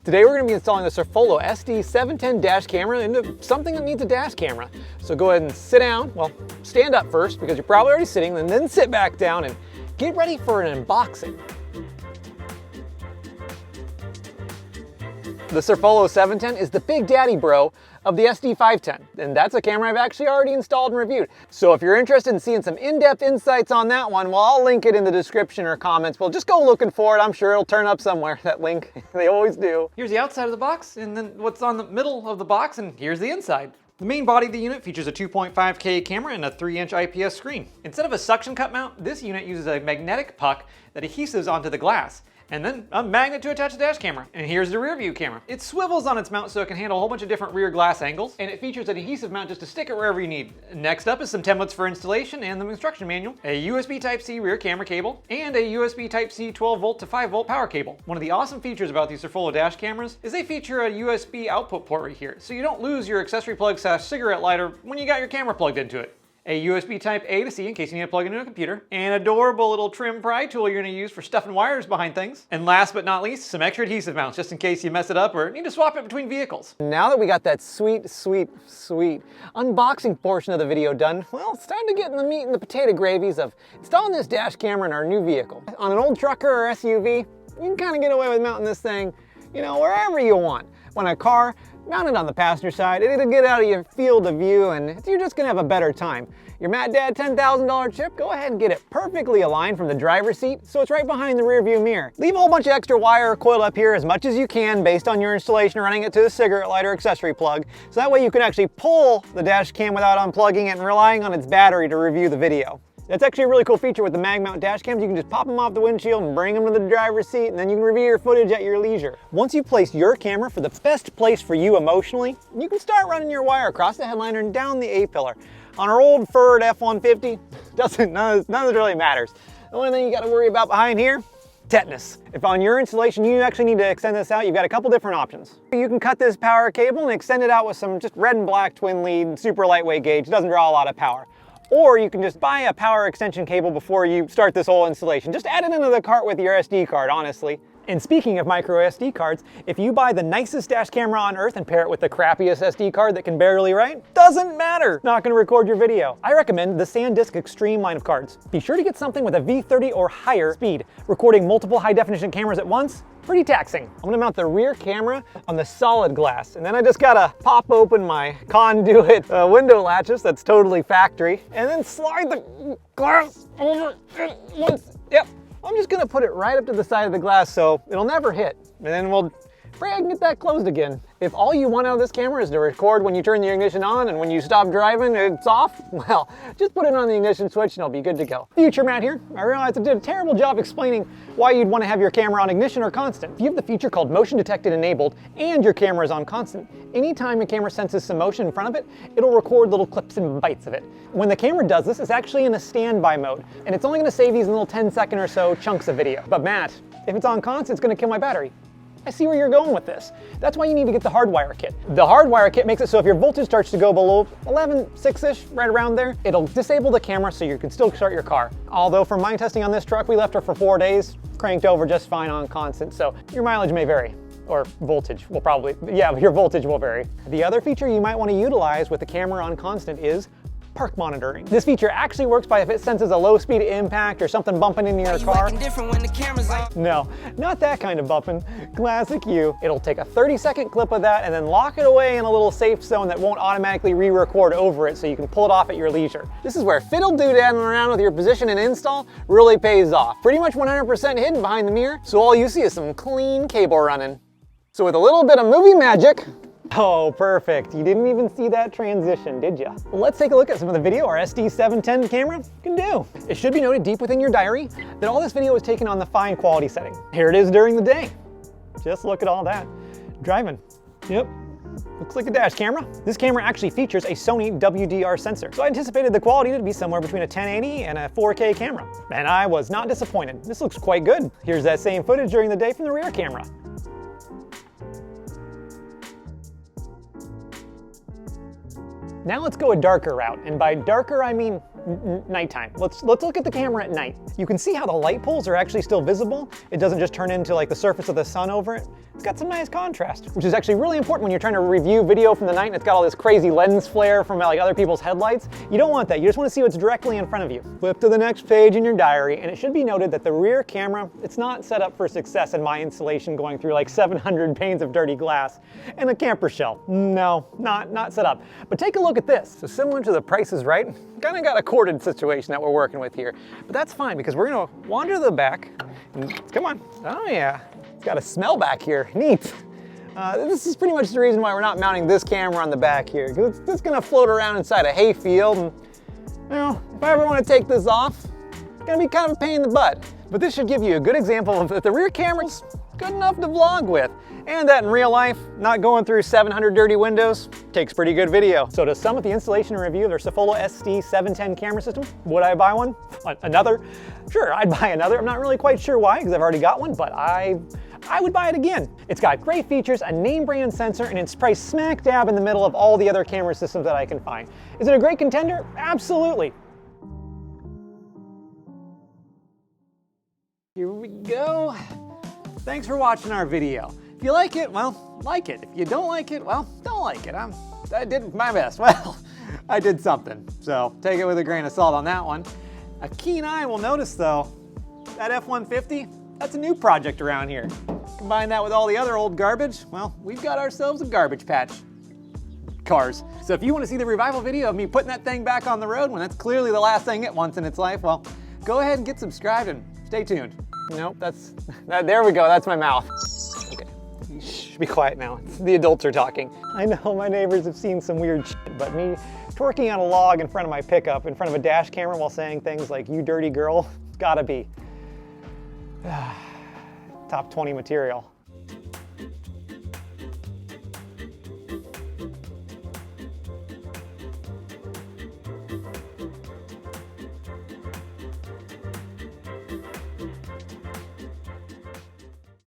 Today we're going to be installing the Surfola SD710 dash camera into something that needs a dash camera. So go ahead and sit down, well, stand up first because you're probably already sitting, and then sit back down and get ready for an unboxing. The Surfola 710 is the big daddy bro of the SD510, and that's a camera I've actually already installed and reviewed. So if you're interested in seeing some in-depth insights on that one, well, I'll link it in the description or comments. Well, just go looking for it. I'm sure it'll turn up somewhere, that link. They always do. Here's the outside of the box, and then what's on the middle of the box, and here's the inside. The main body of the unit features a 2.5K camera and a 3-inch IPS screen. Instead of a suction cup mount, this unit uses a magnetic puck that adhesives onto the glass, and then a magnet to attach the dash camera. And here's the rear view camera. It swivels on its mount so it can handle a whole bunch of different rear glass angles, and it features an adhesive mount just to stick it wherever you need. Next up is some templates for installation and the instruction manual, a USB Type-C rear camera cable, and a USB Type-C 12 volt to 5 volt power cable. One of the awesome features about these Surfola dash cameras is they feature a USB output port right here, so you don't lose your accessory plug / cigarette lighter when you got your camera plugged into it. A USB Type A to C in case you need to plug into a computer, an adorable little trim pry tool you're going to use for stuffing wires behind things, and last but not least, some extra adhesive mounts just in case you mess it up or need to swap it between vehicles. Now that we got that sweet unboxing portion of the video done, well, it's time to get in the meat and the potato gravies of installing this dash camera in our new vehicle. On an old trucker or SUV, you can kind of get away with mounting this thing, you know, wherever you want. On a car, mount it on the passenger side, it'll get out of your field of view and you're just gonna have a better time. Your Matt Dad $10,000 chip, go ahead and get it perfectly aligned from the driver's seat so it's right behind the rear view mirror. Leave a whole bunch of extra wire coiled up here as much as you can based on your installation, running it to the cigarette lighter accessory plug, so that way you can actually pull the dash cam without unplugging it and relying on its battery to review the video. That's actually a really cool feature with the mag mount dash cams. You can just pop them off the windshield and bring them to the driver's seat, and then you can review your footage at your leisure. Once you place your camera for the best place for you emotionally, you can start running your wire across the headliner and down the A-pillar. On our old Ford F-150, none of this really matters. The only thing you got to worry about behind here, tetanus. If on your installation you actually need to extend this out, you've got a couple different options. You can cut this power cable and extend it out with some just red and black twin lead, super lightweight gauge. It doesn't draw a lot of power. Or you can just buy a power extension cable before you start this whole installation. Just add it into the cart with your SD card, honestly. And speaking of micro SD cards, if you buy the nicest dash camera on earth and pair it with the crappiest SD card that can barely write, doesn't matter. Not gonna record your video. I recommend the SanDisk Extreme line of cards. Be sure to get something with a V30 or higher speed. Recording multiple high definition cameras at once, pretty taxing. I'm gonna mount the rear camera on the solid glass, and then I just gotta pop open my conduit window latches, that's totally factory, and then slide the glass over it once. Yep. I'm just gonna put it right up to the side of the glass so it'll never hit. And then we'll pray I can get that closed again. If all you want out of this camera is to record when you turn the ignition on and when you stop driving it's off, well, just put it on the ignition switch and it'll be good to go. Future Matt here. I realize I did a terrible job explaining why you'd want to have your camera on ignition or constant. If you have the feature called motion detected enabled and your camera is on constant, anytime your camera senses some motion in front of it, it'll record little clips and bites of it. When the camera does this, it's actually in a standby mode, and it's only gonna save these little 10-second or so chunks of video. But Matt, if it's on constant, it's gonna kill my battery. I see where you're going with this. That's why you need to get the Hardwire Kit. The Hardwire Kit makes it so if your voltage starts to go below 11.6-ish, right around there, it'll disable the camera so you can still start your car. Although from my testing on this truck, we left her for 4 days, cranked over just fine on constant, so your mileage may vary. Or voltage will probably, yeah, your voltage will vary. The other feature you might want to utilize with the camera on constant is park monitoring. This feature actually works by if it senses a low speed impact or something bumping into your car. No, not that kind of bumping. Classic you. It'll take a 30-second clip of that and then lock it away in a little safe zone that won't automatically re-record over it so you can pull it off at your leisure. This is where fiddle-doo-dadding around with your position and install really pays off. Pretty much 100% hidden behind the mirror, so all you see is some clean cable running. So with a little bit of movie magic, oh, perfect. You didn't even see that transition, did you? Let's take a look at some of the video our SD710 camera can do. It should be noted deep within your diary that all this video was taken on the fine quality setting. Here it is during the day. Just look at all that. Driving. Yep. Looks like a dash camera. This camera actually features a Sony WDR sensor, so I anticipated the quality to be somewhere between a 1080 and a 4K camera. And I was not disappointed. This looks quite good. Here's that same footage during the day from the rear camera. Now let's go a darker route, and by darker I mean nighttime. Let's look at the camera at night. You can see how the light poles are actually still visible. It doesn't just turn into like the surface of the sun over it. it's got some nice contrast, which is actually really important when you're trying to review video from the night and it's got all this crazy lens flare from like other people's headlights. You don't want that. You just want to see what's directly in front of you. Flip to the next page in your diary, and it should be noted that the rear camera, it's not set up for success in my installation going through like 700 panes of dirty glass and a camper shell. No, not set up. But take a look at this. So similar to the Price is Right, kind of got a corded situation that we're working with here. But that's fine because we're gonna wander to the back. And, come on. Oh yeah. It's got a smell back here. Neat. This is pretty much the reason why we're not mounting this camera on the back here, because it's gonna float around inside a hay field, and you know, if I ever want to take this off, it's gonna be kind of a pain in the butt. But this should give you a good example of that the rear camera's good enough to vlog with, and that in real life, not going through 700 dirty windows, takes pretty good video. So to sum up the installation and review of their Surfola SD710 camera system, would I buy one? Another? Sure, I'd buy another. I'm not really quite sure why, because I've already got one, but I would buy it again. It's got great features, a name brand sensor, and it's priced smack dab in the middle of all the other camera systems that I can find. Is it a great contender? Absolutely. Here we go. Thanks for watching our video. If you like it, well, like it. If you don't like it, well, don't like it. I did my best. Well, I did something. So take it with a grain of salt on that one. A keen eye will notice though, that F-150, that's a new project around here. Combine that with all the other old garbage, well, we've got ourselves a garbage patch. Cars. So if you want to see the revival video of me putting that thing back on the road when that's clearly the last thing it wants in its life, well, go ahead and get subscribed and stay tuned. Nope, there we go, that's my mouth. Okay, shh, be quiet now. The adults are talking. I know my neighbors have seen some weird shit, but me twerking on a log in front of my pickup, in front of a dash camera while saying things like, "You dirty girl," it's gotta be top 20 material.